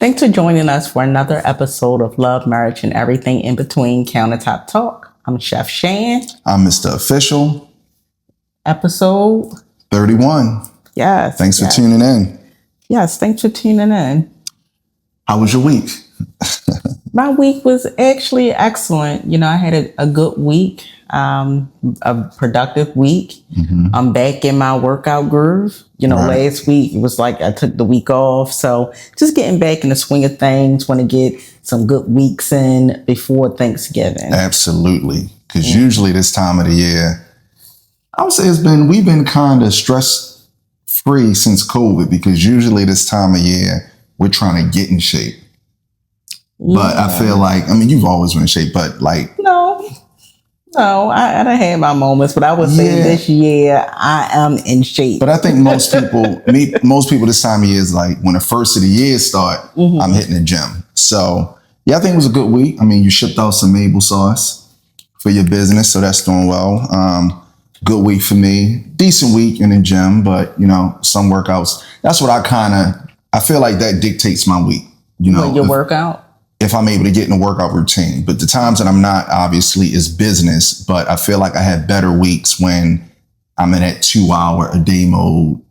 Thanks for joining us for another episode of Love, Marriage, and Everything in Between Countertop Talk. I'm Chef Shan. I'm Mr. Official. Episode 31. Yes. Thanks for tuning in. Yes, thanks for tuning in. How was your week? My week was actually excellent. You know, I had a good week, a productive week. Mm-hmm. I'm back in my workout groove. You know, Last week it was like I took the week off. So just getting back in the swing of things, want to get some good weeks in before Thanksgiving. Absolutely. Because usually this time of the year, I would say we've been kind of stress free since COVID, because usually this time of year, we're trying to get in shape. Yeah. But I feel like, you've always been in shape, but like... No, I done had my moments, but I would say this year I am in shape. But I think most people this time of year is like, when the first of the year start, I'm hitting the gym. So yeah, I think it was a good week. You shipped out some maple sauce for your business, so that's doing well. Good week for me. Decent week in the gym, but some workouts. That's what I feel like that dictates my week. Your workout? If I'm able to get in a workout routine. But the times that I'm not, obviously, is business. But I feel like I have better weeks when I'm in that 2-hour a day mode,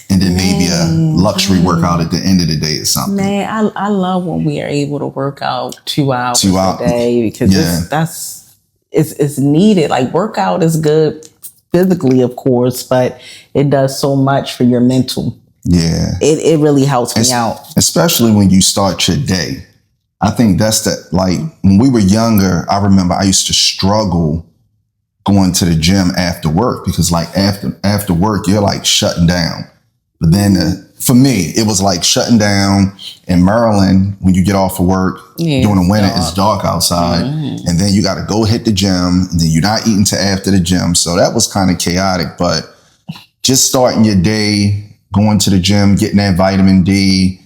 and then maybe a luxury workout at the end of the day or something. Man, I love when we are able to work out 2 hours a day, because it's needed. Like, workout is good physically, of course, but it does so much for your mental. Yeah. It really helps me out. Especially when you start your day. I think that's like, when we were younger, I remember I used to struggle going to the gym after work, because like after work, you're like shutting down. But then for me, it was like shutting down in Maryland. When you get off of work during the winter, it's dark outside. And then you got to go hit the gym, and then you're not eating till after the gym. So that was kind of chaotic, but just starting your day, going to the gym, getting that vitamin D,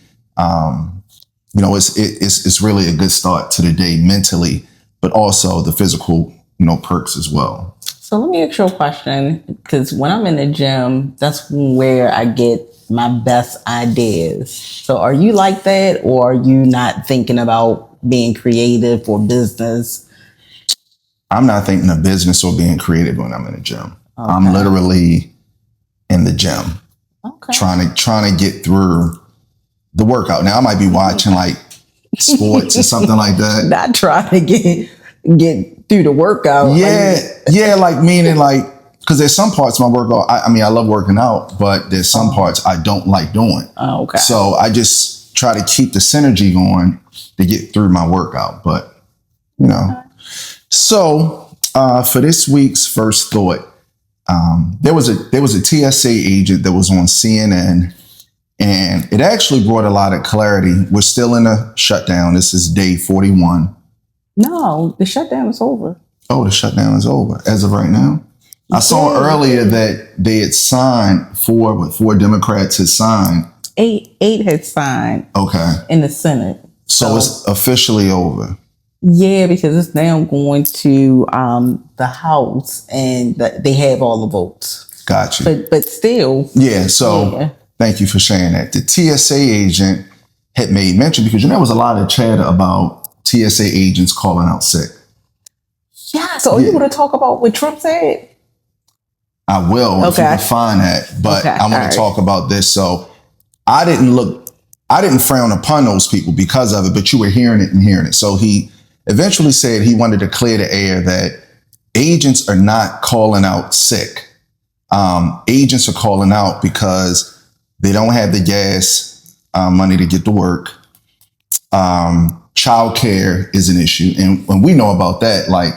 it's really a good start to the day mentally, but also the physical, perks as well. So let me ask you a question, because when I'm in the gym, that's where I get my best ideas. So are you like that, or are you not thinking about being creative or business? I'm not thinking of business or being creative when I'm in the gym. Okay. I'm literally in the gym, trying to get through the workout. Now I might be watching like sports or something like that. Not trying to get through the workout. Meaning because there's some parts of my workout. I love working out, but there's some parts I don't like doing. Oh, okay. So I just try to keep the synergy going to get through my workout. But so for this week's first thought, there was a TSA agent that was on CNN. And it actually brought a lot of clarity. We're still in a shutdown. This is day 41. No, the shutdown is over. Oh, the shutdown is over as of right now. I saw earlier that they had signed four Democrats had signed. Eight had signed. Okay. In the Senate. So it's officially over. Yeah, because it's now going to the House, and they have all the votes. Gotcha. But still. Yeah. So. Yeah. Thank you for sharing that. The TSA agent had made mention, because there was a lot of chatter about TSA agents calling out sick. Yeah. So are you going to talk about what Trump said? I will, if you can find that. But I want to talk about this. So I didn't frown upon those people because of it, but you were hearing it. So he eventually said he wanted to clear the air that agents are not calling out sick. Agents are calling out because they don't have the gas money to get to work. Childcare is an issue. And when we know about that, like,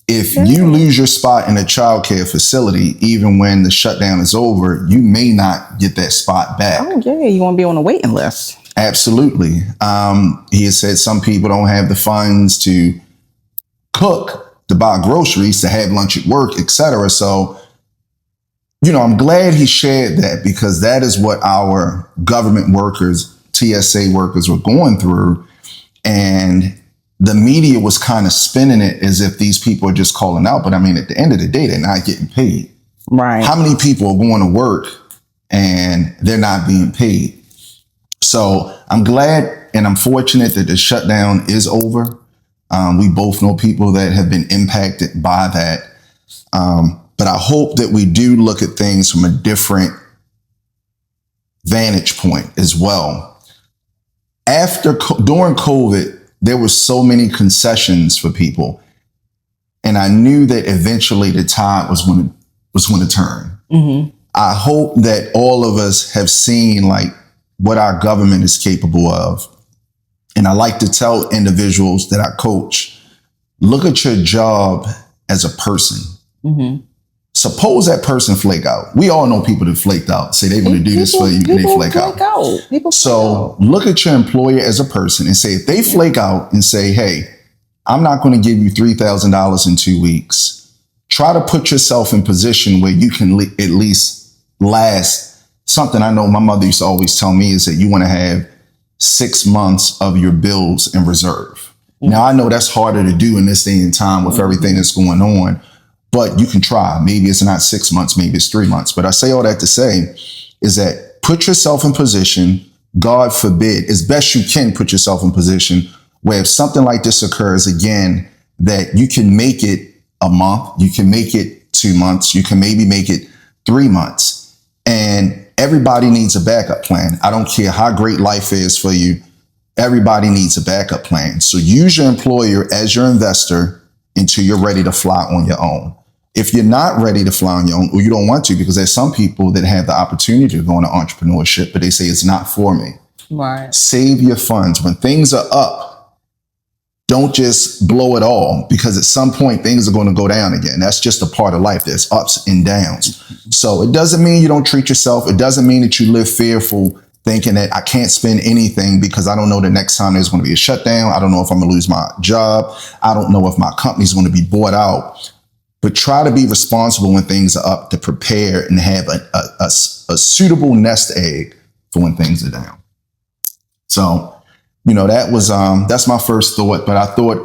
if you lose your spot in a childcare facility, even when the shutdown is over, you may not get that spot back. Oh, yeah. You want to be on a waiting list. Absolutely. He has said some people don't have the funds to cook, to buy groceries, to have lunch at work, etc. So, I'm glad he shared that, because that is what our government workers, TSA workers, were going through. And the media was kind of spinning it as if these people are just calling out. But at the end of the day, they're not getting paid. Right. How many people are going to work and they're not being paid? So I'm glad And I'm fortunate that the shutdown is over. We both know people that have been impacted by that. But I hope that we do look at things from a different vantage point as well. During COVID, there were so many concessions for people. And I knew that eventually the tide was going to turn. Mm-hmm. I hope that all of us have seen like what our government is capable of. And I like to tell individuals that I coach, look at your job as a person. Mm-hmm. Suppose that person flake out. We all know people that flaked out, say they're going to do this for you, and they flake out. So look at your employer as a person and say, if they flake out and say, hey, I'm not going to give you $3,000 in 2 weeks, try to put yourself in position where you can at least last. Something I know my mother used to always tell me is that you want to have 6 months of your bills in reserve. Mm-hmm. Now, I know that's harder to do in this day and time with everything that's going on, but you can try. Maybe it's not 6 months, maybe it's 3 months. But I say all that to say is that put yourself in position, God forbid, as best you can put yourself in position where if something like this occurs again, that you can make it a month, you can make it 2 months, you can maybe make it 3 months. And everybody needs a backup plan. I don't care how great life is for you. Everybody needs a backup plan. So use your employer as your investor until you're ready to fly on your own. If you're not ready to fly on your own, or you don't want to, because there's some people that have the opportunity to go into entrepreneurship, but they say it's not for me. Right. Save your funds. When things are up, don't just blow it all, because at some point things are going to go down again. That's just a part of life. There's ups and downs. So it doesn't mean you don't treat yourself. It doesn't mean that you live fearful, thinking that I can't spend anything because I don't know the next time there's going to be a shutdown. I don't know if I'm going to lose my job. I don't know if my company's going to be bought out. But try to be responsible when things are up, to prepare and have a suitable nest egg for when things are down. So, that was that's my first thought. But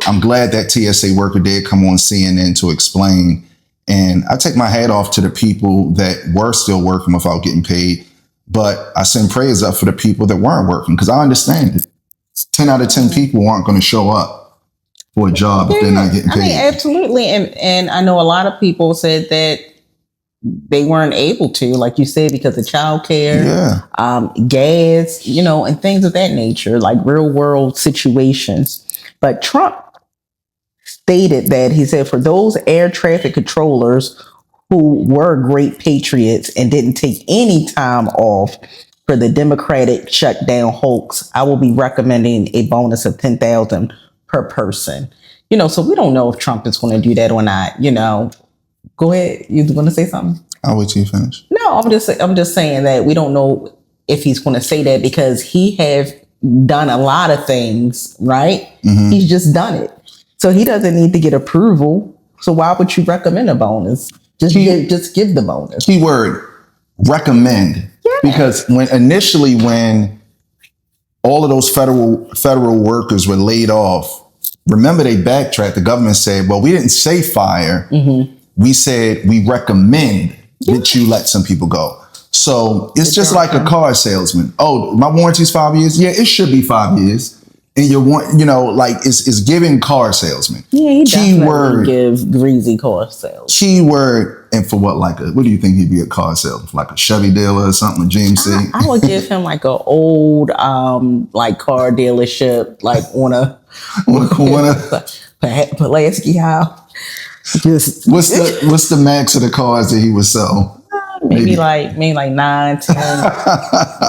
I'm glad that TSA worker did come on CNN to explain. And I take my hat off to the people that were still working without getting paid. But I send prayers up for the people that weren't working, because I understand it. 10 out of 10 people aren't going to show up for a job if they're not getting paid. I mean, absolutely. And I know a lot of people said that they weren't able to, like you said, because of childcare, gas, and things of that nature, like real world situations. But Trump stated that, he said, for those air traffic controllers who were great patriots and didn't take any time off for the Democratic shutdown hoax, I will be recommending a bonus of $10,000 per person. So we don't know if Trump is going to do that or not. Go ahead. You going to say something? I'll wait till you finish. No, I'm just saying that we don't know if he's going to say that, because he have done a lot of things, right? Mm-hmm. He's just done it. So he doesn't need to get approval. So why would you recommend a bonus? Just give the bonus. Keyword, recommend. Yeah. Because when all of those federal workers were laid off, remember they backtracked. The government said, well, we didn't say fire. Mm-hmm. We said we recommend that you let some people go. So it's just like a car salesman. Oh, my warranty's 5 years. Yeah, it should be 5 years. And it's giving car salesman. Yeah, he definitely give greasy car salesman. Keyword, and for what, what do you think he'd be a car salesman? Like a Chevy dealer or something, a GMC? I would give him like an old, car dealership, like on a corner. Pulaski House. What's the max of the cars that he would sell? Maybe like 9, 10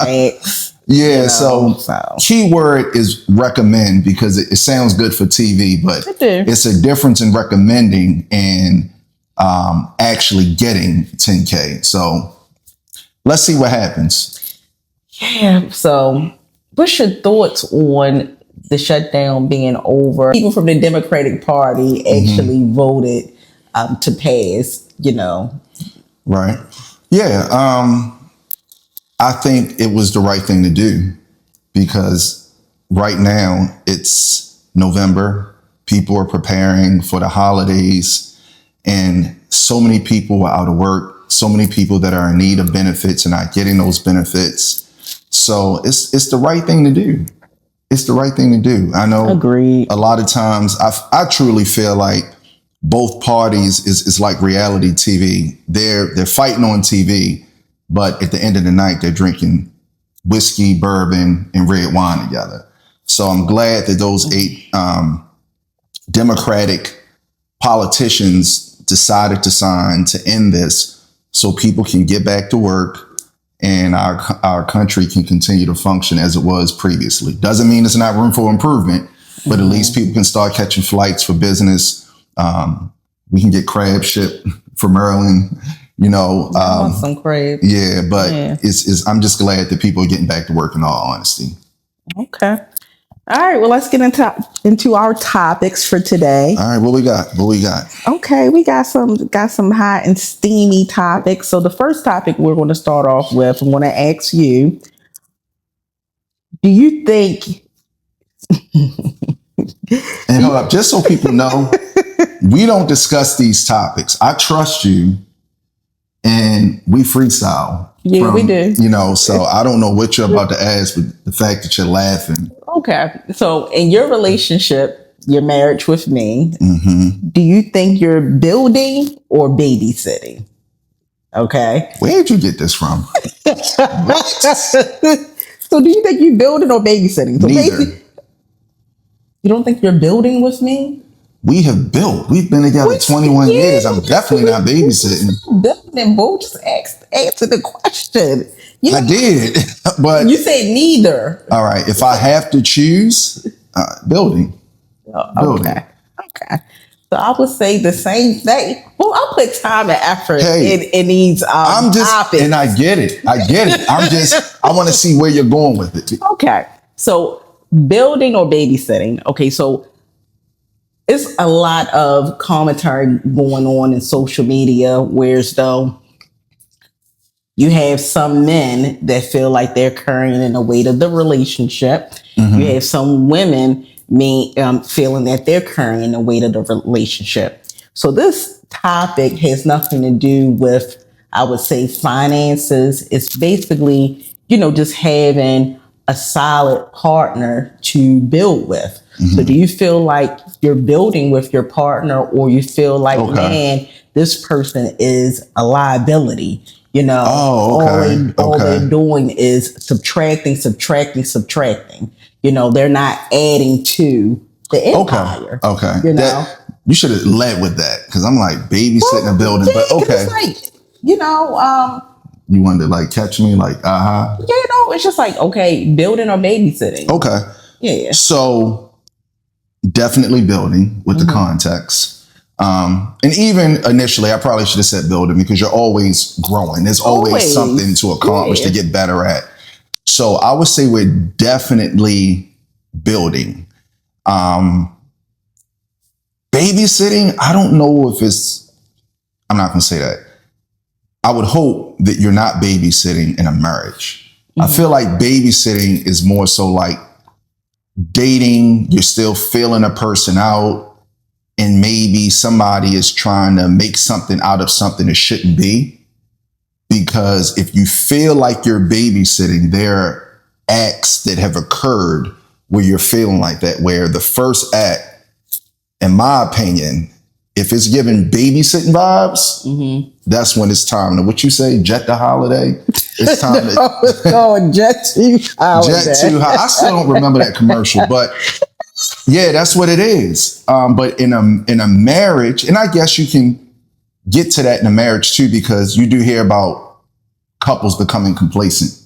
max. Yeah, so keyword is recommend, because it sounds good for TV, but it's a difference in recommending and actually getting 10K. So let's see what happens. Yeah. So what's your thoughts on the shutdown being over? People from the Democratic Party actually voted to pass, Right. Yeah. I think it was the right thing to do, because right now it's November. People are preparing for the holidays, and so many people are out of work. So many people that are in need of benefits and not getting those benefits. So it's the right thing to do. it's the right thing to do. I know. Agreed. A lot of times, I truly feel like both parties is like reality TV. They're fighting on TV, but at the end of the night, they're drinking whiskey, bourbon, and red wine together. So I'm glad that those 8 Democratic politicians decided to sign to end this so people can get back to work and our country can continue to function as it was previously. Doesn't mean there's not room for improvement, but at least people can start catching flights for business. We can get crab shipped from Maryland, you know. I want some crab. Yeah, but it's I'm just glad that people are getting back to work, in all honesty. Okay. All right, well, let's get into our topics for today. All right, what we got? Okay, we got some hot and steamy topics. So the first topic we're going to start off with, I'm going to ask you, do you think... And hold up, just so people know, we don't discuss these topics. I trust you, and we freestyle. Yeah, we do. You know, so I don't know what you're about to ask, but the fact that you're laughing. Okay. So in your relationship, your marriage with me, do you think you're building or babysitting? Okay. Where'd you get this from? So do you think you're building or babysitting? So Neither. You don't think you're building with me? We have built. We've been together 21 years. I'm definitely not babysitting. Building, boo. Just answer the question. I did, but you said neither. All right. If I have to choose, building. Building. Okay. So I would say the same thing. Well, I'll put time and effort in these topics. And I get it. I want to see where you're going with it. Okay. So building or babysitting. Okay. So it's a lot of commentary going on in social media, whereas though you have some men that feel like they're carrying the weight of the relationship. You have some women feeling that they're carrying the weight of the relationship. So this topic has nothing to do with, I would say, finances. It's basically, just having a solid partner to build with. So do you feel like you're building with your partner, or you feel like, man, this person is a liability? All they're doing is subtracting. They're not adding to the empire. Okay. You should have led with that, because I'm like babysitting a building, but okay. It's like, you wanted to catch me Yeah, it's just like, okay, building or babysitting. Okay. Yeah. So definitely building with the context. And even initially, I probably should have said building, because you're always growing. There's always something to accomplish, to get better at. So I would say we're definitely building. Babysitting, I don't know if I'm not going to say that. I would hope that you're not babysitting in a marriage. I feel like babysitting is more so like dating. You're still feeling a person out, and maybe somebody is trying to make something out of something that shouldn't be. Because if you feel like you're babysitting, there are acts that have occurred where you're feeling like that, where the first act, in my opinion, if it's giving babysitting vibes, that's when it's time to, what you say, jet the holiday? It's time to jet to holiday. Jet to holiday. I still don't remember that commercial, but yeah, that's what it is. But in a marriage, and I guess you can get to that in a marriage too, because you do hear about couples becoming complacent.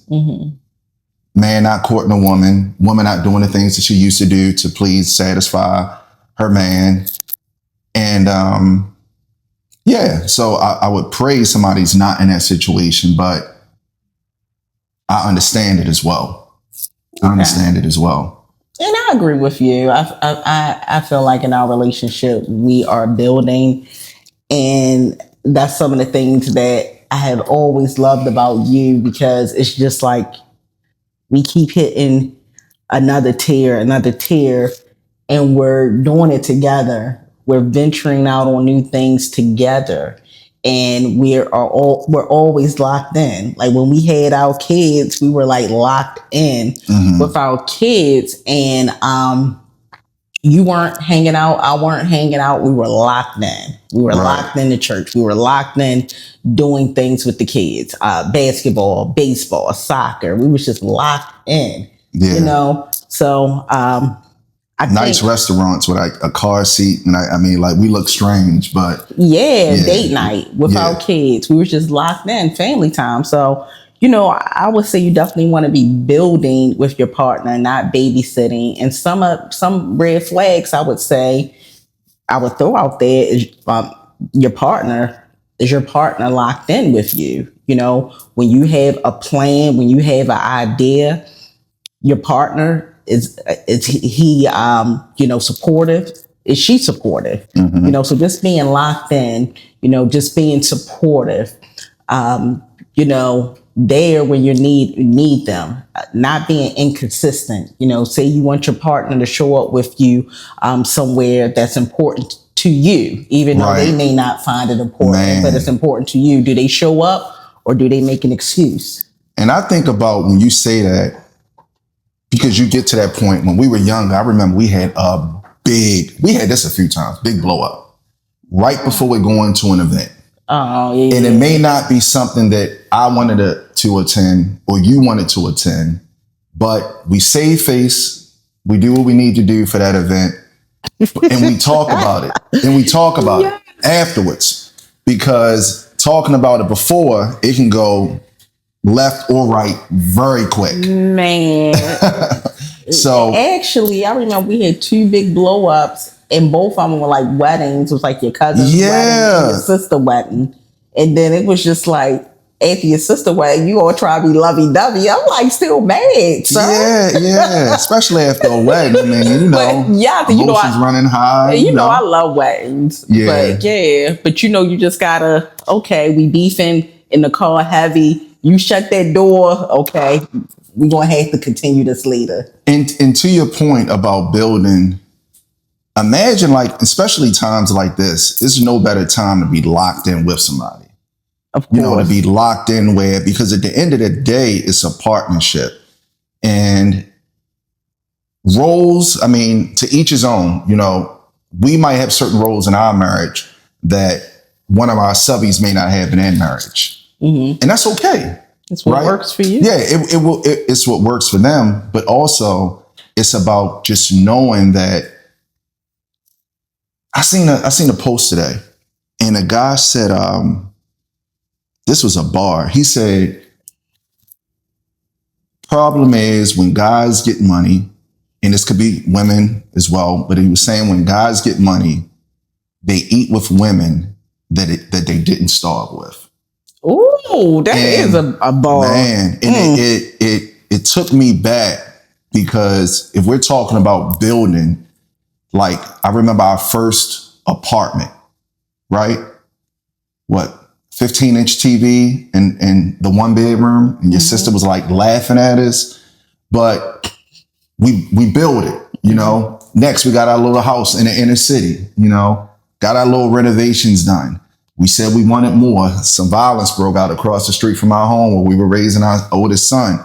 Man not courting a woman not doing the things that she used to do to please satisfy her man. And so I would pray somebody's not in that situation, but I understand it as well. And I agree with you. I feel like in our relationship, we are building. And that's some of the things that I have always loved about you, because it's just like we keep hitting another tier, and we're doing it together. We're venturing out on new things together. and we're always locked in. Like when we had our kids, we were like locked in with our kids, and you weren't hanging out, I weren't hanging out. We were locked in. We were locked in the church. We were locked in doing things with the kids, basketball, baseball, soccer. We was just locked in, you know? So, nice restaurants with like a car seat. And I mean, like we look strange, but date night with our kids. We were just locked in, family time. So, you know, I would say you definitely want to be building with your partner, not babysitting. And some red flags I would say I would throw out there is your partner. Is your partner locked in with you? You know, when you have a plan, when you have an idea, your partner is he you know, supportive? Is she supportive? You know, so just being locked in, you know, just being supportive, you know, there when you need them, not being inconsistent. You know, say you want your partner to show up with you somewhere that's important to you, even though they may not find it important, but it's important to you. Do they show up or do they make an excuse? And I think about when you say that, because you get to that point when we were younger. I remember we had this a few times, big blow up right before we're going to an event. Oh, yeah. And it may not be something that I wanted to attend or you wanted to attend, but we save face. We do what we need to do for that event. And we talk about it. And we talk about it afterwards, because talking about it before, it can go left or right very quick. Man. So actually, I remember we had two big blow ups, and both of them were like weddings. It was like your cousin's wedding and your sister wedding. And then it was just like, after your sister wedding, you all try to be lovey-dovey. I'm like still mad, sir. Yeah. Especially after a wedding. I mean, you know, emotions running high. You know, I love weddings. But you know, you just gotta, okay, we beefing in the car heavy. You shut that door, okay, we're going to have to continue this later. And to your point about building, imagine like, especially times like this, there's no better time to be locked in with somebody. Of course. You know, to be locked in where, because at the end of the day, it's a partnership. And roles, I mean, to each his own. You know, we might have certain roles in our marriage that one of our subbies may not have in their marriage. And that's okay. It's what works for you. Yeah, it's what works for them. But also, it's about just knowing that. I seen a post today, and a guy said, this was a bar. He said, problem is when guys get money, and this could be women as well, but he was saying when guys get money, they eat with women that they didn't starve with. Ooh, that is a bar. Man, and it took me back, because if we're talking about building, like I remember our first apartment, right? 15-inch TV and the one bedroom, and your sister was like laughing at us, but we built it, you know. Next, we got our little house in the inner city, you know, got our little renovations done. We said we wanted more. Some violence broke out across the street from our home where we were raising our oldest son.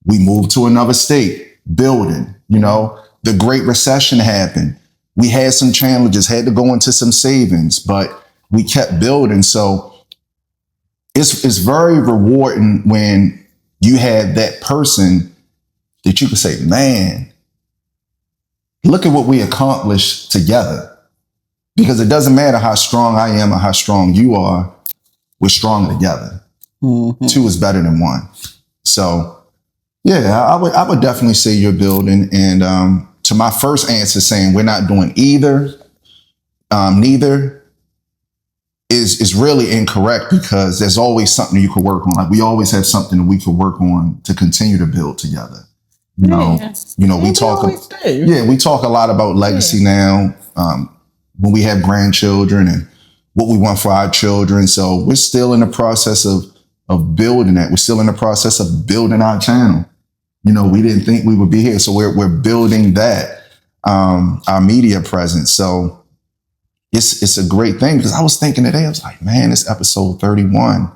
We moved to another state, building, you know. The Great Recession happened. We had some challenges, had to go into some savings, but we kept building. So it's very rewarding when you have that person that you can say, man, look at what we accomplished together. Because it doesn't matter how strong I am or how strong you are, we're stronger together. Two is better than one. So, yeah, I would definitely say you're building. And to my first answer saying we're not doing either, neither is really incorrect, because there's always something you could work on. Like we always have something that we could work on to continue to build together. You know, we talk a lot about legacy now. When we have grandchildren and what we want for our children. So we're still in the process of building that. We're still in the process of building our channel. You know, we didn't think we would be here. So we're building that, our media presence. So it's a great thing, because I was thinking today, I was like, man, it's episode 31.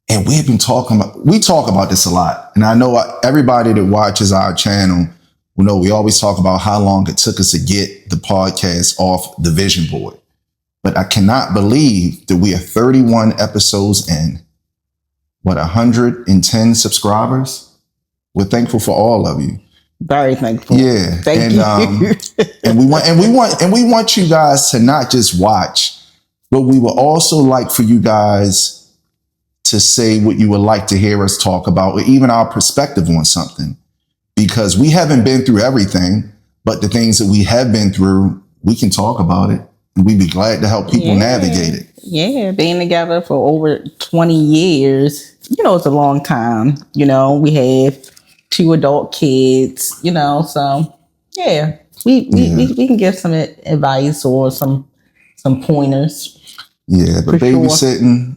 And we talk about this a lot. And I know everybody that watches our channel, we always talk about how long it took us to get the podcast off the vision board. But I cannot believe that we are 31 episodes in, 110 subscribers. We're thankful for all of you. Very thankful. Yeah. Thank you. and we want you guys to not just watch, but we would also like for you guys to say what you would like to hear us talk about, or even our perspective on something, because we haven't been through everything, but the things that we have been through, we can talk about it, and we'd be glad to help people navigate it. Yeah. Being together for over 20 years, it's a long time. We have 2 adult kids, so yeah, we can give some advice or some pointers. Yeah, but babysitting,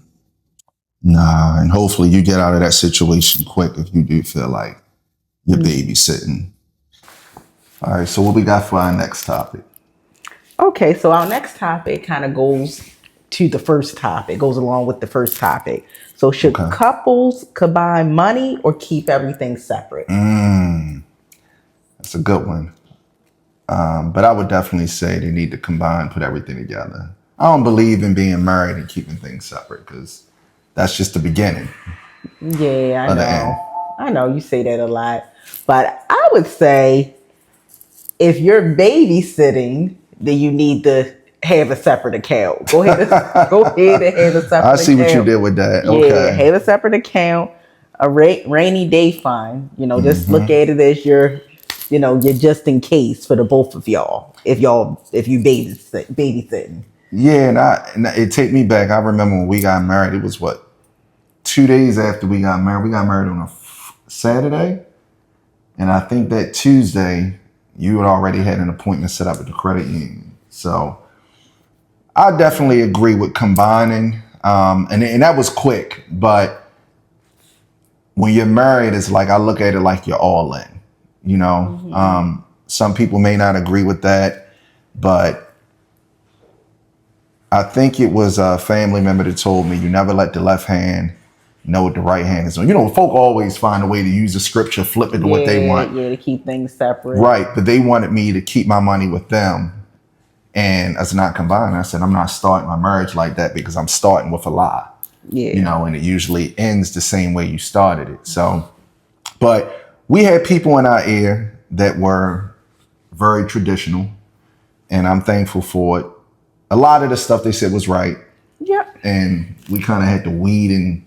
nah, and hopefully you get out of that situation quick if you do feel like you're babysitting. All right, so what we got for our next topic? Okay, so our next topic kind of goes to the first topic, goes along with the first topic. So should couples combine money or keep everything separate? That's a good one. But I would definitely say they need to combine, put everything together. I don't believe in being married and keeping things separate, because that's just the beginning. Yeah, I know. I know you say that a lot. But I would say if you're babysitting, then you need to have a separate account. Go ahead and have a separate account. I see what you did with that. Yeah, have a separite account, a rainy day fund. Just look at it as your just in case for the both of y'all. If you babysitting. Yeah, and it take me back. I remember when we got married, it was 2 days after we got married. We got married on a Saturday. And I think that Tuesday, you had already had an appointment set up at the credit union. So I definitely agree with combining. And that was quick. But when you're married, it's like, I look at it like you're all in. Some people may not agree with that, but I think it was a family member that told me, you never let the left hand know what the right hand is on. Folk always find a way to use the scripture, flip it to what they want. Yeah, to keep things separate. Right, but they wanted me to keep my money with them and us not combine. I said, I'm not starting my marriage like that, because I'm starting with a lie. Yeah. And it usually ends the same way you started it. So, but we had people in our ear that were very traditional, and I'm thankful for it. A lot of the stuff they said was right. Yep. And we kind of had to weed and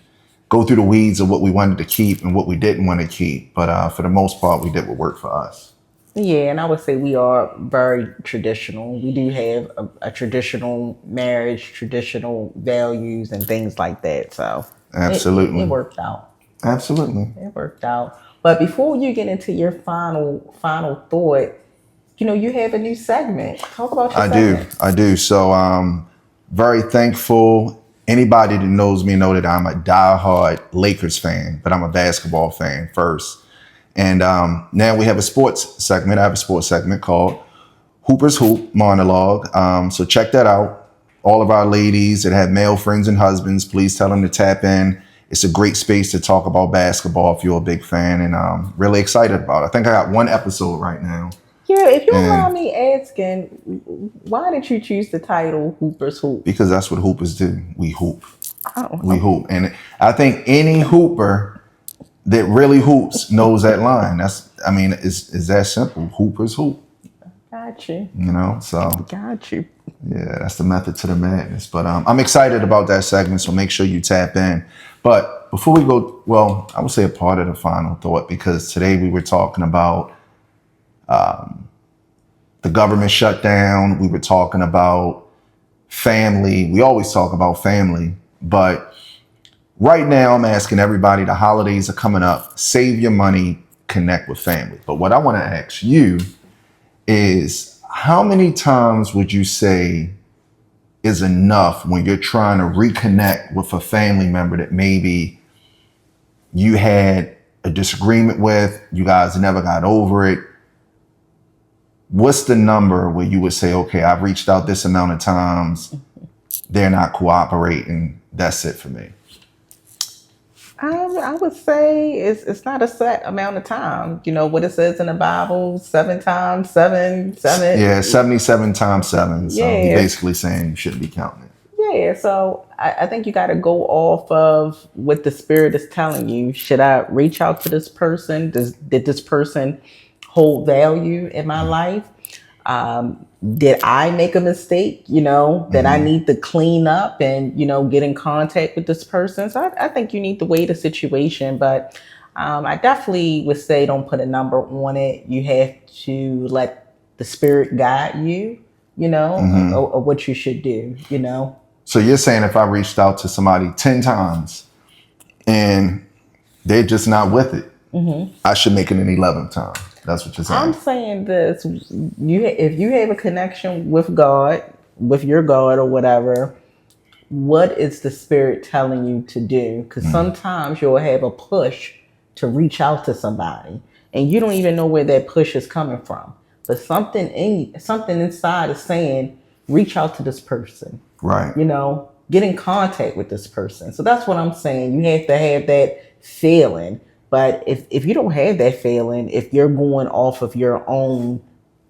go through the weeds of what we wanted to keep and what we didn't want to keep. But for the most part, we did what worked for us. Yeah, and I would say we are very traditional. We do have a traditional marriage, traditional values, and things like that. So absolutely, it worked out. Absolutely, it worked out. But before you get into your final thought, you have a new segment. Talk about your segment. I do. So very thankful. Anybody that knows me know that I'm a diehard Lakers fan, but I'm a basketball fan first. And now we have a sports segment. I have a sports segment called Hooper's Hoop Monologue. So check that out. All of our ladies that have male friends and husbands, please tell them to tap in. It's a great space to talk about basketball if you're a big fan, and I'm really excited about it. I think I got one episode right now. Yeah, if you don't mind me asking, why did you choose the title Hooper's Hoop? Because that's what hoopers do. We hoop. We hoop. And I think any hooper that really hoops knows that line. It's that simple. Hoopers hoop. Got you. So. Got you. Yeah, that's the method to the madness. But I'm excited about that segment, so make sure you tap in. But before we go, well, I would say a part of the final thought, because today we were talking about the government shutdown. We were talking about family. We always talk about family, but right now I'm asking everybody, the holidays are coming up. Save your money, connect with family. But what I want to ask you is, how many times would you say is enough when you're trying to reconnect with a family member that maybe you had a disagreement with, you guys never got over it? what's the number where you would say, okay, I've reached out this amount of times, they're not cooperating, that's it for me? I would say it's not a set amount of time. You know what it says in the Bible: 7 times, seven. Yeah, 77 times 7. So Yeah, he's basically saying you shouldn't be counting it. yeah. So I think you got to go off of what the Spirit is telling you. Should I reach out to this person? Did this person hold value in my life? Did I make a mistake, that I need to clean up and, get in contact with this person? So I think you need to weigh the situation, but I definitely would say don't put a number on it. You have to let the spirit guide you, of what you should do, So you're saying if I reached out to somebody 10 times and they're just not with it, I should make it an 11th time. That's what you're saying. I'm saying this: if you have a connection with God, with your God or whatever, what is the Spirit telling you to do? Because sometimes you'll have a push to reach out to somebody, and you don't even know where that push is coming from. But something inside is saying, reach out to this person. Right. Get in contact with this person. So that's what I'm saying. You have to have that feeling. But if you don't have that feeling, if you're going off of your own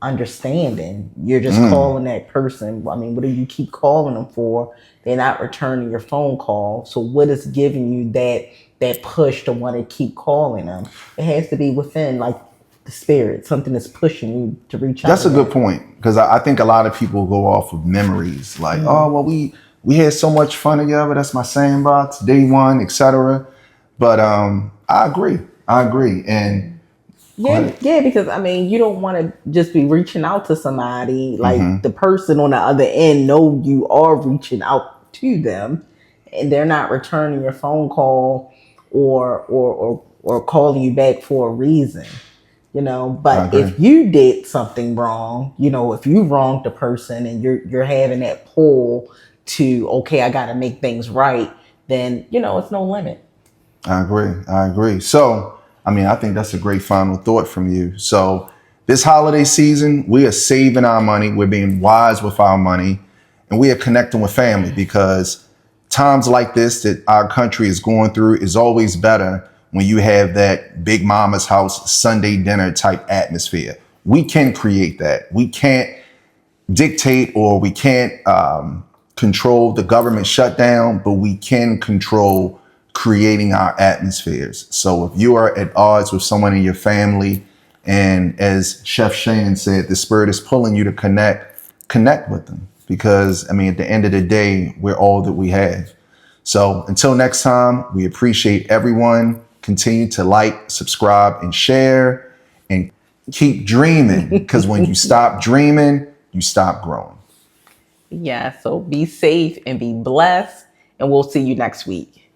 understanding, you're just calling that person. I mean, what do you keep calling them for? They're not returning your phone call. So what is giving you that push to want to keep calling them? It has to be within, like, the spirit, something that's pushing you to reach out. That's a good point, because I think a lot of people go off of memories, like, oh, well, we had so much fun together. That's my sandbox, day one, etc. But I agree. And yeah, because I mean, you don't want to just be reaching out to somebody like the person on the other end know you are reaching out to them, and they're not returning your phone call or calling you back for a reason. But if you did something wrong, if you wronged the person and you're having that pull to, okay, I got to make things right, then it's no limit. I agree. So, I mean, I think that's a great final thought from you. So this holiday season, we are saving our money. We're being wise with our money, and we are connecting with family, because times like this that our country is going through is always better when you have that big mama's house Sunday dinner type atmosphere. We can create that. We can't dictate, or we can't control the government shutdown, but we can control creating our atmospheres. So if you are at odds with someone in your family, and as Chef Shane said, the Spirit is pulling you to connect with them, because I mean, at the end of the day, we're all that we have. So until next time, we appreciate everyone. Continue to like, subscribe, and share, and keep dreaming, because when you stop dreaming, you stop growing. Yeah, so be safe and be blessed, and we'll see you next week.